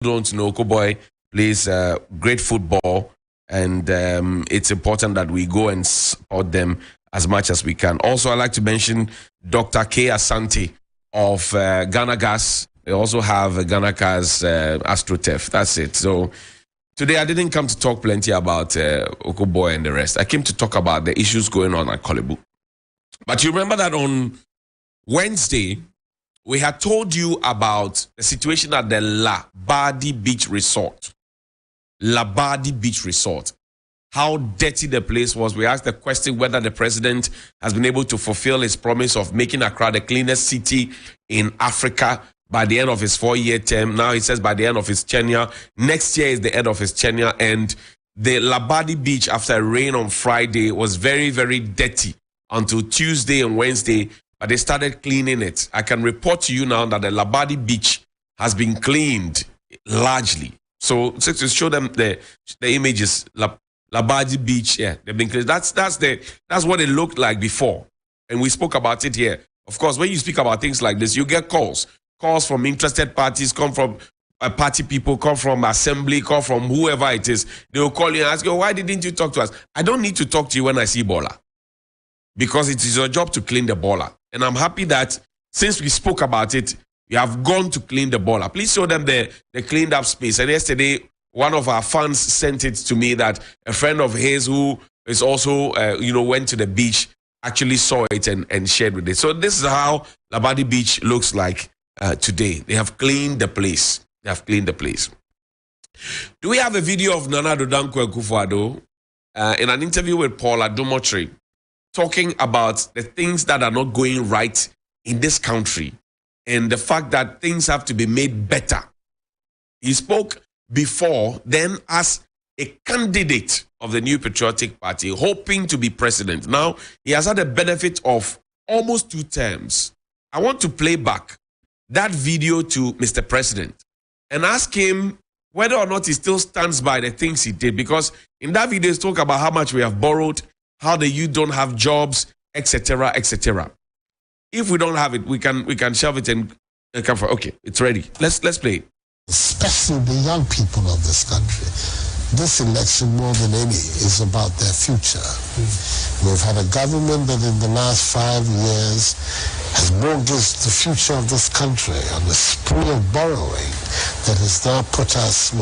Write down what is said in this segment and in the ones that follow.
don't know, Okoboy plays great football, and it's important that we go and support them as much as we can. Also, I'd like to mention Dr. K. Asante of Ghana Gas. They also have Ghana Gas AstroTurf. That's it. So today I didn't come to talk plenty about Okoboy and the rest. I came to talk about the issues going on at Korle Bu. But you remember that on Wednesday, we had told you about the situation at the Labadi Beach Resort. Labadi Beach Resort. How dirty the place was. We asked the question whether the president has been able to fulfill his promise of making Accra the cleanest city in Africa by the end of his 4-year term. Now he says by the end of his tenure. Next year is the end of his tenure. And the Labadi Beach, after rain on Friday, was very, very dirty until Tuesday and Wednesday. But they started cleaning it. I can report to you now that the Labadi Beach has been cleaned largely. So to show them the images, Labadi Beach, yeah, they've been cleaned. That's what it looked like before. And we spoke about it here. Of course, when you speak about things like this, you get calls from interested parties, come from party people, come from assembly, come from whoever it is. They will call you and ask you, why didn't you talk to us? I don't need to talk to you when I see Bola, because it is your job to clean the Bola. And I'm happy that since we spoke about it, you have gone to clean the Bola. Please show them the cleaned up space. And yesterday, one of our fans sent it to me that a friend of his who is also, went to the beach actually saw it and shared with it. So this is how Labadi Beach looks like today. They have cleaned the place. They have cleaned the place. Do we have a video of Nana Addo Dankwa Akufo-Addo in an interview with Paul Adomotri talking about the things that are not going right in this country and the fact that things have to be made better? He spoke before then as a candidate of the New Patriotic Party, hoping to be president. Now, he has had the benefit of almost 2 terms. I want to play back that video to Mr. President and ask him whether or not he still stands by the things he did. Because in that video, he's talking about how much we have borrowed, how the youth don't have jobs, etc., etc. If we don't have it, we can shelve it and come for. Okay, it's ready. Let's play it. Especially the young people of this country. This election, more than any, is about their future. We've had a government that in the last 5 years has mortgaged the future of this country on a spree of borrowing that has now put us,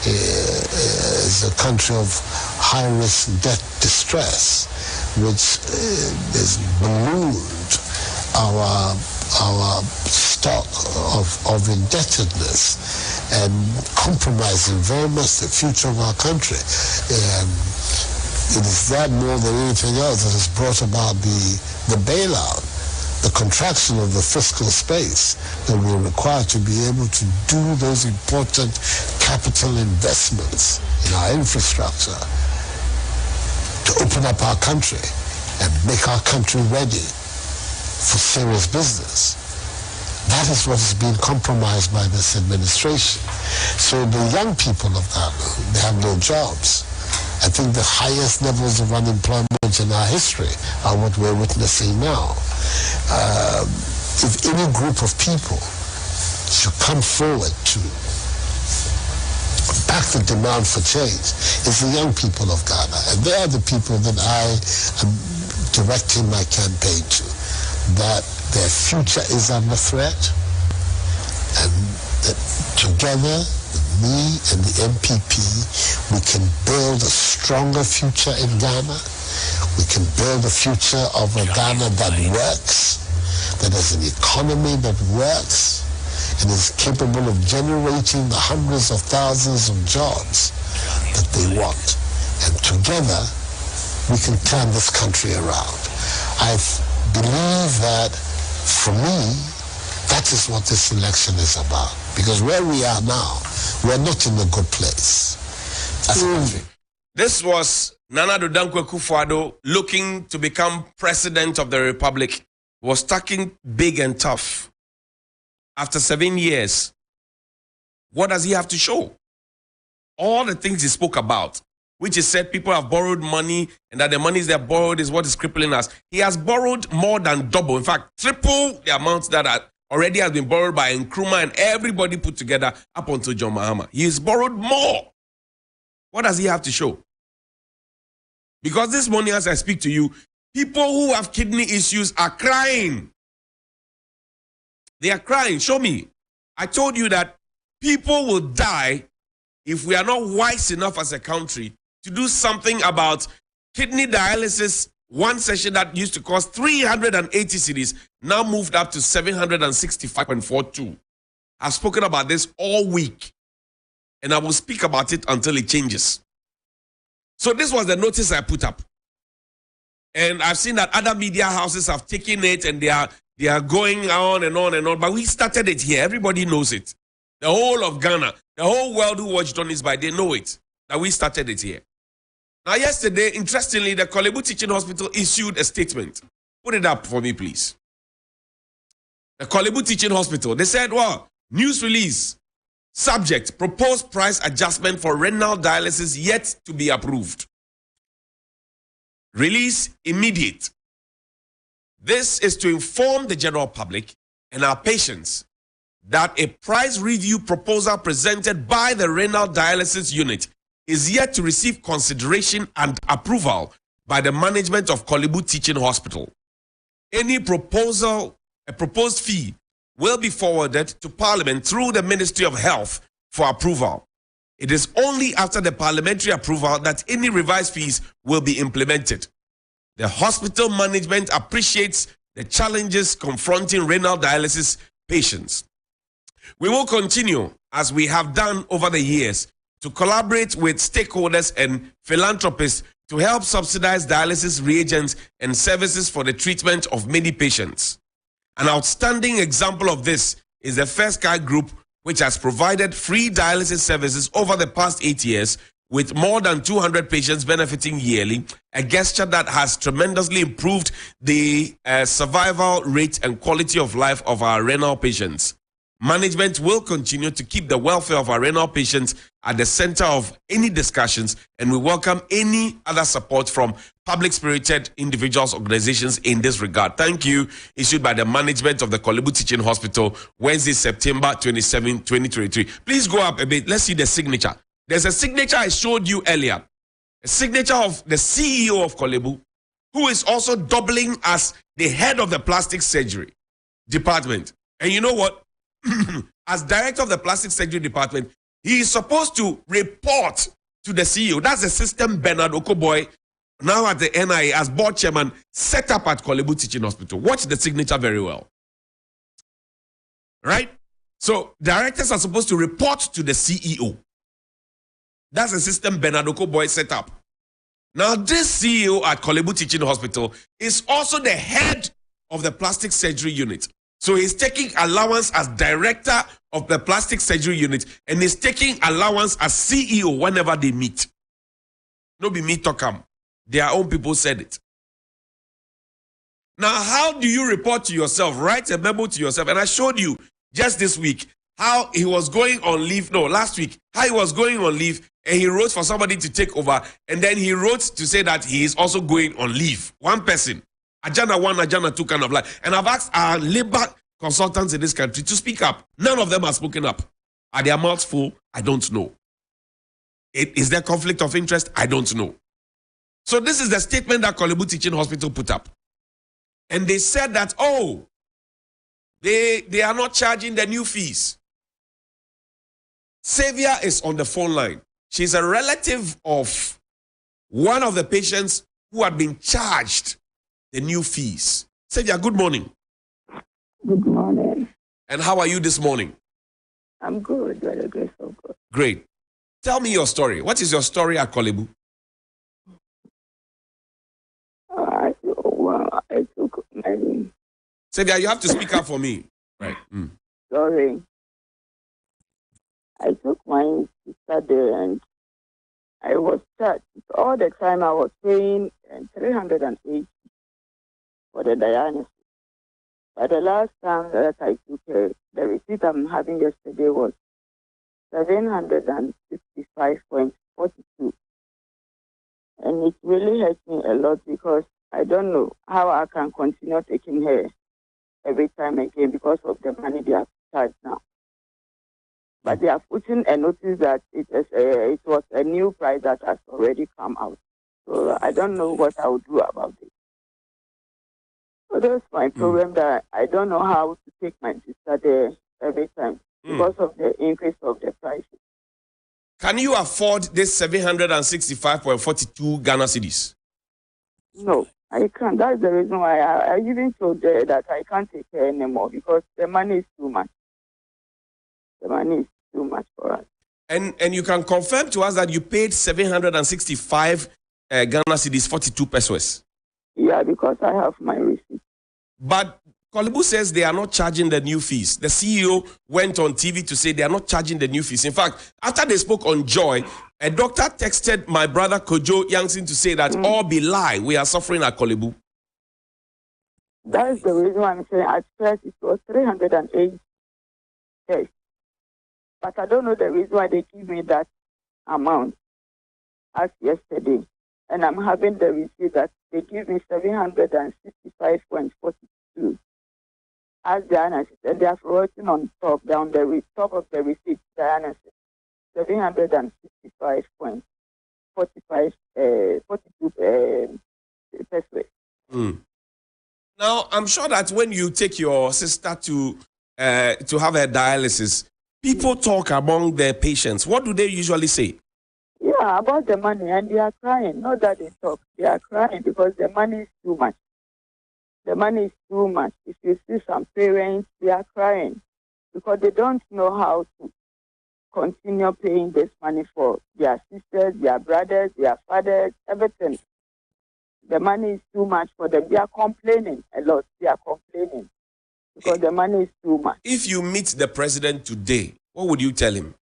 is a country of high-risk debt distress, which has ballooned our stock of indebtedness and compromising very much the future of our country. It is that more than anything else that has brought about the bailout, the contraction of the fiscal space that we're required to be able to do those important capital investments in our infrastructure to open up our country and make our country ready for serious business. That is what has been compromised by this administration. So the young people of Ghana, they have no jobs. I think the highest levels of unemployment in our history are what we're witnessing now. If any group of people should come forward to back the demand for change, it's the young people of Ghana. And they are the people that I am directing my campaign to, that their future is under threat, and that together, me and the NPP, we can build a stronger future in Ghana. We can build a future of a Ghana that works, that has an economy that works, and is capable of generating the hundreds of thousands of jobs that they want. And together, we can turn this country around. I believe that, for me, that is what this election is about. Because where we are now, we're not in a good place. This was Nana Addo Dankwa Akufo-Addo looking to become president of the Republic. Was talking big and tough. After 7 years, what does he have to show? All the things he spoke about, which he said people have borrowed money and that the monies they have borrowed is what is crippling us. He has borrowed more than double, in fact, triple the amount that already has been borrowed by Nkrumah and everybody put together up until John Mahama. He has borrowed more. What does he have to show? Because this morning, as I speak to you, people who have kidney issues are crying. They are crying. Show me. I told you that people will die if we are not wise enough as a country to do something about kidney dialysis. One session that used to cost 380 cedis now moved up to 765.42. I've spoken about this all week, and I will speak about it until it changes. So this was the notice I put up. And I've seen that other media houses have taken it, and they are going on and on and on. But we started it here. Everybody knows it. The whole of Ghana, the whole world who watched on this, they know it, that we started it here. Now, yesterday, interestingly, the Korle Bu Teaching Hospital issued a statement. Put it up for me, please. The Korle Bu Teaching Hospital, they said, well, news release, subject, proposed price adjustment for renal dialysis yet to be approved. Release immediate. This is to inform the general public and our patients that a price review proposal presented by the renal dialysis unit is yet to receive consideration and approval by the management of Korle Bu Teaching Hospital. Any proposed fee will be forwarded to Parliament through the Ministry of Health for approval. It is only after the parliamentary approval that any revised fees will be implemented. The hospital management appreciates the challenges confronting renal dialysis patients. We will continue, as we have done over the years, to collaborate with stakeholders and philanthropists to help subsidize dialysis reagents and services for the treatment of many patients. An outstanding example of this is the First Sky Group, which has provided free dialysis services over the past 8 years, with more than 200 patients benefiting yearly, a gesture that has tremendously improved the survival rate and quality of life of our renal patients. Management will continue to keep the welfare of our renal patients at the center of any discussions, and we welcome any other support from public-spirited individuals, organizations in this regard. Thank you. Issued by the management of the Korle Bu Teaching Hospital, Wednesday, September 27, 2023. Please go up a bit. Let's see the signature. There's a signature I showed you earlier, a signature of the CEO of Korle Bu, who is also doubling as the head of the plastic surgery department. And you know what? As director of the plastic surgery department, he is supposed to report to the CEO. That's the system Bernard Okoboy, now at the NIA as board chairman, set up at Korle Bu Teaching Hospital. Watch the signature very well. Right? So directors are supposed to report to the CEO. That's the system Bernard Okoboy set up. Now, this CEO at Korle Bu Teaching Hospital is also the head of the plastic surgery unit. So he's taking allowance as director of the plastic surgery unit, and he's taking allowance as CEO whenever they meet. No be me talk am. Their own people said it. Now, how do you report to yourself? Write a memo to yourself. And I showed you just this week how he was going on leave. No, last week, how he was going on leave, and he wrote for somebody to take over, and then he wrote to say that he is also going on leave. One person. Ajana 1, Ajana 2 kind of like. And I've asked our labor consultants in this country to speak up. None of them have spoken up. Are their mouths full? I don't know. Is there conflict of interest? I don't know. So this is the statement that Korle Bu Teaching Hospital put up. And they said that, oh, they are not charging the new fees. Xavier is on the phone line. She's a relative of one of the patients who had been charged the new fees. Xavier, good morning. Good morning. And how are you this morning? I'm good, very grateful. Good. Great. Tell me your story. What is your story at Korle Bu? I took my... Xavier, you have to speak up for me. Right. Sorry. I took my sister there and I was charged. All the time I was paying 380 for the dialysis. But the last time that I took the receipt I'm having yesterday was 765.42. And it really hurts me a lot because I don't know how I can continue taking her every time again because of the money they have charged now. But they have put in a notice that it was a new price that has already come out. So I don't know what I will do about it. So that's my problem, that I don't know how to take my sister there every time because of the increase of the prices. Can you afford this 765.42 Ghana cedis? No, I can't. That's the reason why I even told her that I can't take her anymore because the money is too much. The money is too much for us. And you can confirm to us that you paid 765 Ghana cedis, 42 pesos. Yeah, because I have my receipt. But Korle Bu says they are not charging the new fees. The CEO went on TV to say they are not charging the new fees. In fact, after they spoke on Joy, a doctor texted my brother Kojo Yangsin to say that all be lie. We are suffering at Korle Bu. That is the reason why I'm saying at first it was 308 tests. But I don't know the reason why they give me that amount as yesterday. And I'm having the receipt that they give me 765.42 as the analysis. And they are writing on top, down the top of the receipt, the analysis, 765.45, 42 pesos. Now, I'm sure that when you take your sister to have a dialysis, people talk among their patients. What do they usually say? Yeah, about the money, and they are crying. Not that they talk. They are crying because the money is too much. The money is too much. If you see some parents, they are crying because they don't know how to continue paying this money for their sisters, their brothers, their fathers, everything. The money is too much for them. They are complaining a lot. They are complaining because the money is too much. If you meet the president today, what would you tell him?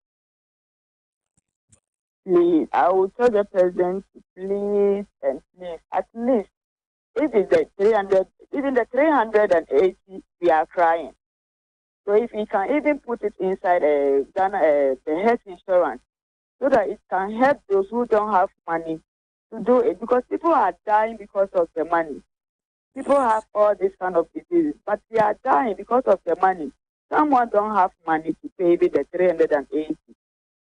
Please, I will tell the president to please and please, at least, if it's the 300, even the 380, we are crying. So if he can even put it inside the health insurance, so that it can help those who don't have money to do it, because people are dying because of the money. People have all this kind of diseases, but they are dying because of the money. Someone don't have money to pay with the 380,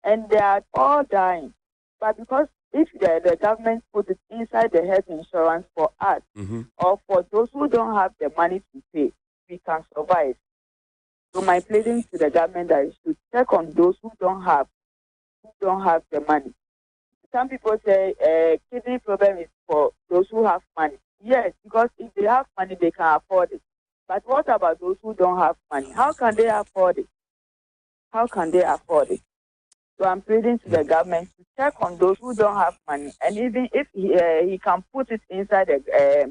and they are all dying. But because if the government put it inside the health insurance for us, or for those who don't have the money to pay, we can survive. So my pleading to the government that it should check on those who don't have the money. Some people say kidney problem is for those who have money. Yes, because if they have money, they can afford it. But what about those who don't have money? How can they afford it? How can they afford it? So I'm pleading to the government to check on those who don't have money, and even if he can put it inside the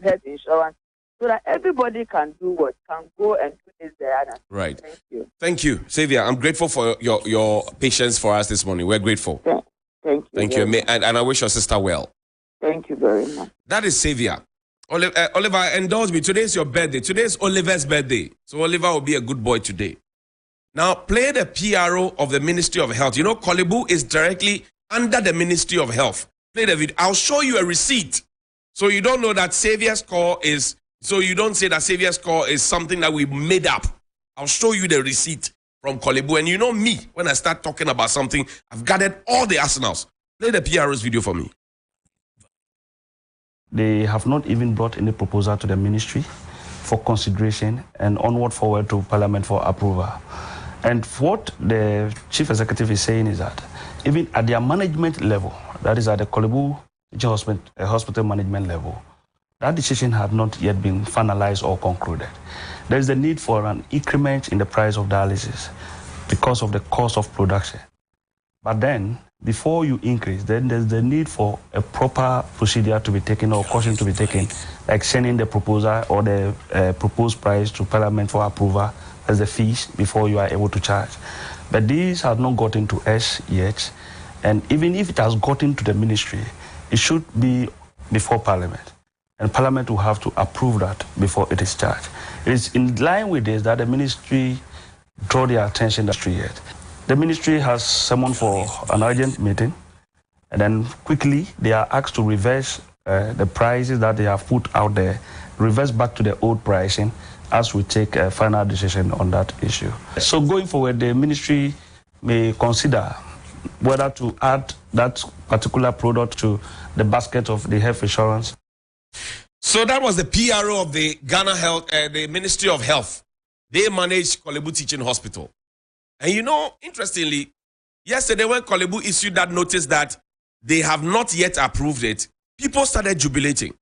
health insurance, so that everybody can do what can go and do this there. Right. Thank you. Thank you, Xavier. I'm grateful for your patience for us this morning. We're grateful. Thank you. Thank you, and I wish your sister well. Thank you very much. That is Xavier. Oliver, indulge me. Today is your birthday. Today is Oliver's birthday. So Oliver will be a good boy today. Now, play the PRO of the Ministry of Health. You know, Korle Bu is directly under the Ministry of Health. Play the video. I'll show you a receipt. So you don't know that Xavier's call is, so you don't say that Xavier's call is something that we made up. I'll show you the receipt from Korle Bu. And you know me, when I start talking about something, I've gathered all the arsenals. Play the PRO's video for me. They have not even brought any proposal to the ministry for consideration and onward forward to Parliament for approval. And what the Chief Executive is saying is that even at their management level, that is at the Korle Bu hospital management level, that decision has not yet been finalized or concluded. There is a need for an increment in the price of dialysis because of the cost of production. But then, before you increase, then there's the need for a proper procedure to be taken or caution to be taken, like sending the proposal or the proposed price to Parliament for approval as the fees before you are able to charge. But these have not gotten to us yet, and even if it has gotten to the ministry, it should be before Parliament, and Parliament will have to approve that before it is charged. It is in line with this that the ministry draw their attention to the yet. The ministry has summoned for an urgent meeting, and then quickly they are asked to reverse the prices that they have put out there, reverse back to the old pricing, as we take a final decision on that issue. So going forward, the ministry may consider whether to add that particular product to the basket of the health insurance. So that was the PRO of the Ghana Health, the Ministry of Health. They manage Korle Bu Teaching Hospital. And you know, interestingly, yesterday when Korle Bu issued that notice that they have not yet approved it, people started jubilating.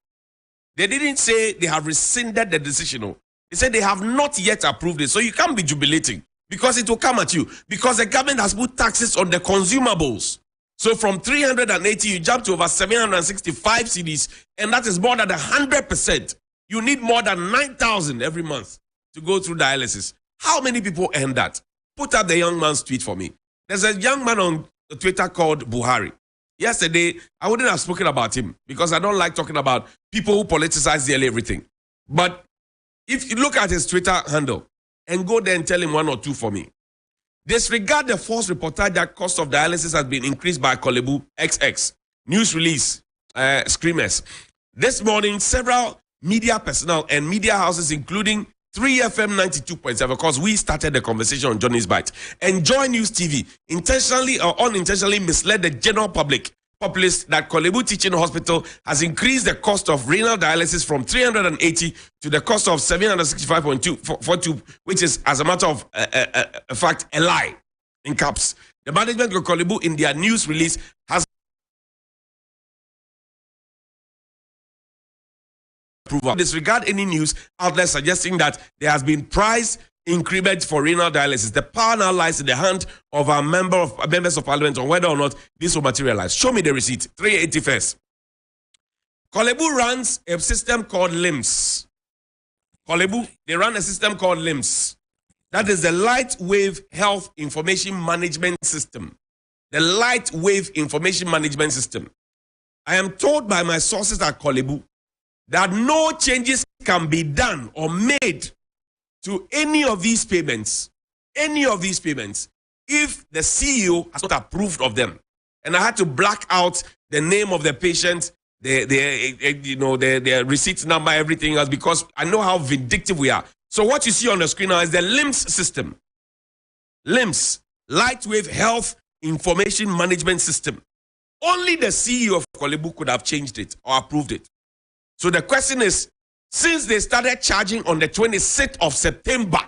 They didn't say they have rescinded the decision. No. They said they have not yet approved it. So you can't be jubilating because it will come at you. Because the government has put taxes on the consumables. So from 380, you jump to over 765 cedis, and that is more than 100%. You need more than 9,000 every month to go through dialysis. How many people earn that? Put up the young man's tweet for me. There's a young man on Twitter called Buhari. Yesterday, I wouldn't have spoken about him because I don't like talking about people who politicize nearly everything. But if you look at his Twitter handle and go there and tell him one or two for me. Disregard the false reportage that cost of dialysis has been increased by Korle Bu XX. News release, screamers. This morning, several media personnel and media houses, including 3FM 92.7, because we started the conversation on Johnny's Bite, and Joy News TV intentionally or unintentionally misled the general populace that Korle Bu Teaching Hospital has increased the cost of renal dialysis from 380 to the cost of 765.42, which is, as a matter of fact, a lie in caps. The management of Korle Bu in their news release has disregard any news outlet suggesting that there has been price increment for renal dialysis. The power now lies in the hand of our members of parliament on whether or not this will materialize. Show me the receipt. 380 first. Korle Bu runs a system called LIMS. Korle Bu, they run a system called LIMS. That is the Light Wave Health Information Management System. The Light Wave Information Management System. I am told by my sources at Korle Bu that no changes can be done or made to any of these payments, if the CEO has not approved of them. And I had to black out the name of the patient, their receipt number, everything else, because I know how vindictive we are. So what you see on the screen now is the LIMS system. LIMS, Light Wave Health Information Management System. Only the CEO of Korle Bu could have changed it or approved it. So the question is, since they started charging on the 26th of September,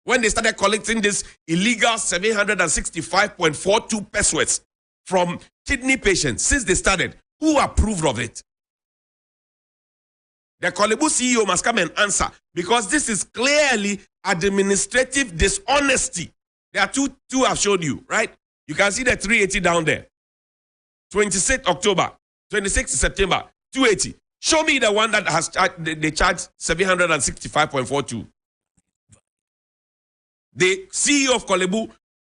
when they started collecting this illegal 765.42 pesos from kidney patients, since they started, who approved of it? The Korle Bu CEO must come and answer, because this is clearly administrative dishonesty. There are two I've showed you, right? You can see the 380 down there. 26th October, 26th September, 280. Show me the one that has they charged 765.42. The CEO of Korle Bu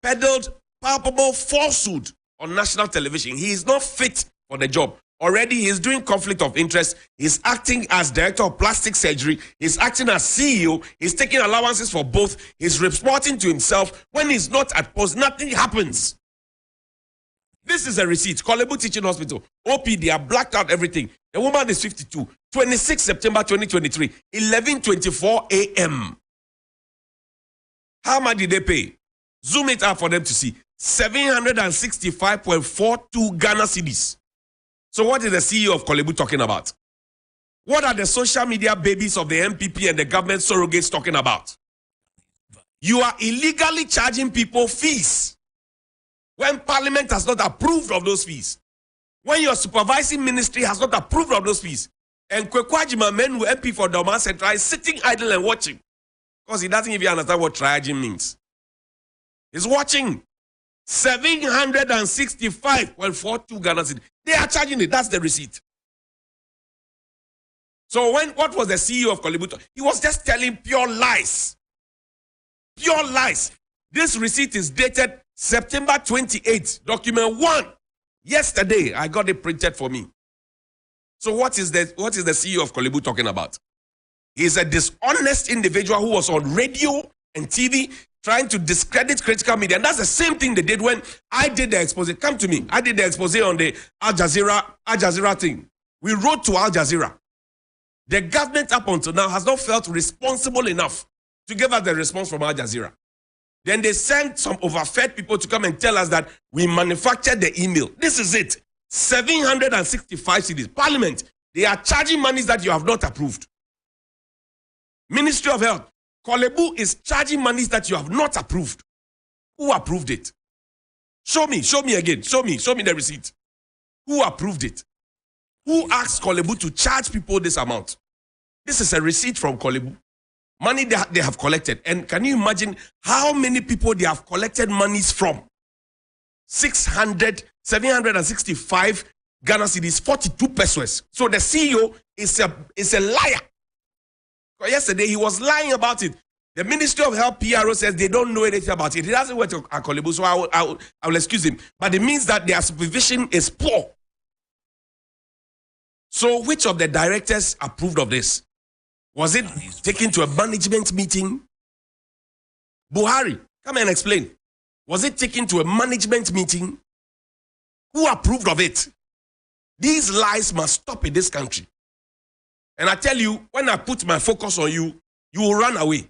peddled palpable falsehood on national television. He is not fit for the job. Already he is doing conflict of interest. He's acting as director of plastic surgery. He's acting as CEO. He's taking allowances for both. He's reporting to himself. When he's not at post, nothing happens. This is a receipt. Korle Bu Teaching Hospital. OP, they have blacked out everything. The woman is 52. 26 September 2023. 11:24 a.m. How much did they pay? Zoom it out for them to see. 765.42 Ghana cedis. So what is the CEO of Korle Bu talking about? What are the social media babies of the MPP and the government surrogates talking about? You are illegally charging people fees when Parliament has not approved of those fees. When your supervising ministry has not approved of those fees. And Kweku Agyeman, MP for Dorman Central, is sitting idle and watching. Because he doesn't even understand what triaging means. He's watching. 765.42 Ghana cedis. They are charging it. That's the receipt. So what was the CEO of Korle Bu? He was just telling pure lies. Pure lies. This receipt is dated September 28, document 1. Yesterday, I got it printed for me. So what is the CEO of Korle Bu talking about? He's a dishonest individual who was on radio and TV trying to discredit critical media. And that's the same thing they did when I did the expose. Come to me. I did the expose on the Al Jazeera thing. We wrote to Al Jazeera. The government up until now has not felt responsible enough to give us the response from Al Jazeera. Then they sent some overfed people to come and tell us that we manufactured the email. This is it. 765 cedis. Parliament, they are charging monies that you have not approved. Ministry of Health, Korle Bu is charging monies that you have not approved. Who approved it? Show me again. Show me the receipt. Who approved it? Who asked Korle Bu to charge people this amount? This is a receipt from Korle Bu. Money they have collected. And can you imagine how many people they have collected monies from? 765 Ghana cedis, 42 pesos. So the CEO is a liar. Yesterday he was lying about it. The Ministry of Health PRO says they don't know anything about it. He doesn't work at Korle Bu, so I will excuse him. But it means that their supervision is poor. So which of the directors approved of this? Was it taken to a management meeting? Buhari, come and explain. Was it taken to a management meeting? Who approved of it? These lies must stop in this country. And I tell you, when I put my focus on you, you will run away.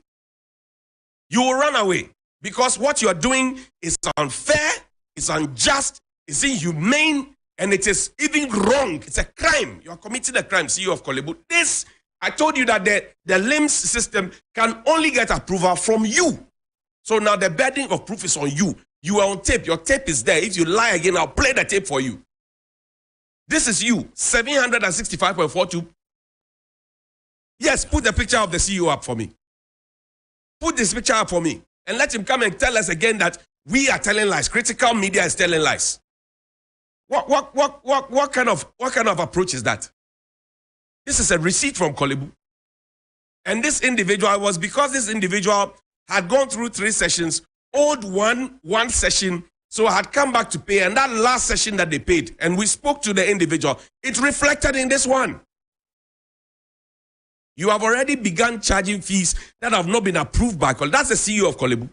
You will run away because what you are doing is unfair, it's unjust, it's inhumane, and it is even wrong. It's a crime. You are committing a crime, CEO of Korle Bu. This, I told you that the LIMS system can only get approval from you. So now the burden of proof is on you. You are on tape. Your tape is there. If you lie again, I'll play the tape for you. This is you, 765.42. Yes, put the picture of the CEO up for me. Put this picture up for me. And let him come and tell us again that we are telling lies. Critical media is telling lies. What kind of approach is that? This is a receipt from Korle Bu. And this individual was because this individual had gone through 3 sessions, owed one session, so had come back to pay. And that last session that they paid, and we spoke to the individual, it reflected in this one. You have already begun charging fees that have not been approved by Korle Bu. That's the CEO of Korle Bu.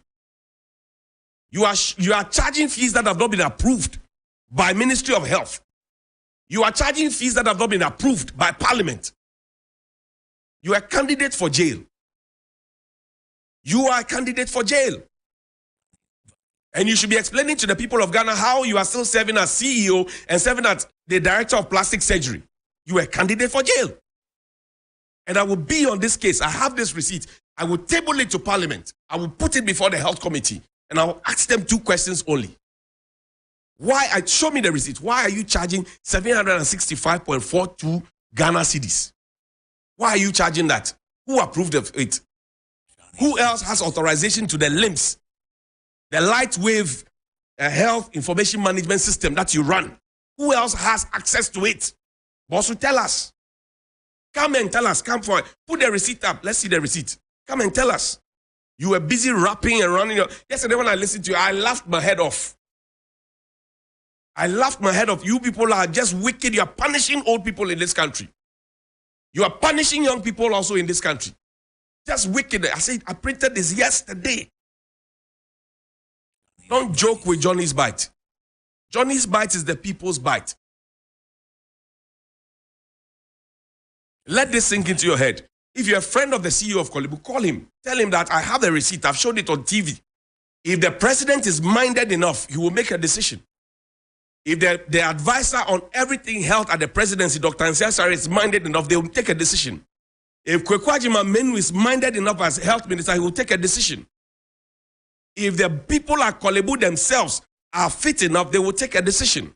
You are charging fees that have not been approved by Ministry of Health. You are charging fees that have not been approved by Parliament. You are a candidate for jail. You are a candidate for jail. And you should be explaining to the people of Ghana how you are still serving as CEO and serving as the director of plastic surgery. You are a candidate for jail. And I will be on this case. I have this receipt. I will table it to Parliament. I will put it before the Health Committee. And I will ask them 2 questions only. Show me the receipt. Why are you charging 765.42 Ghana cedis? Why are you charging that? Who approved of it? Who else has authorization to the LIMS, the Light Wave Health Information Management System that you run? Who else has access to it? Boss, tell us. Come and tell us. Come for it. Put the receipt up. Let's see the receipt. Come and tell us. You were busy rapping and running. Yesterday when I listened to you, I laughed my head off. I laughed my head off. You people are just wicked. You are punishing old people in this country. You are punishing young people also in this country. Just wicked. I said, I printed this yesterday. Don't joke with Johnny's Bite. Johnny's Bite is the people's bite. Let this sink into your head. If you're a friend of the CEO of Korle Bu, call him. Tell him that I have the receipt. I've shown it on TV. If the president is minded enough, he will make a decision. If the advisor on everything health at the presidency, Dr. Nsasari, is minded enough, they will take a decision. If Kweku Agyeman is minded enough as health minister, he will take a decision. If the people at Korle Bu themselves are fit enough, they will take a decision.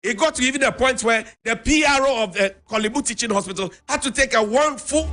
It got to even a point where the PRO of the Korle Bu Teaching Hospital had to take a 1 full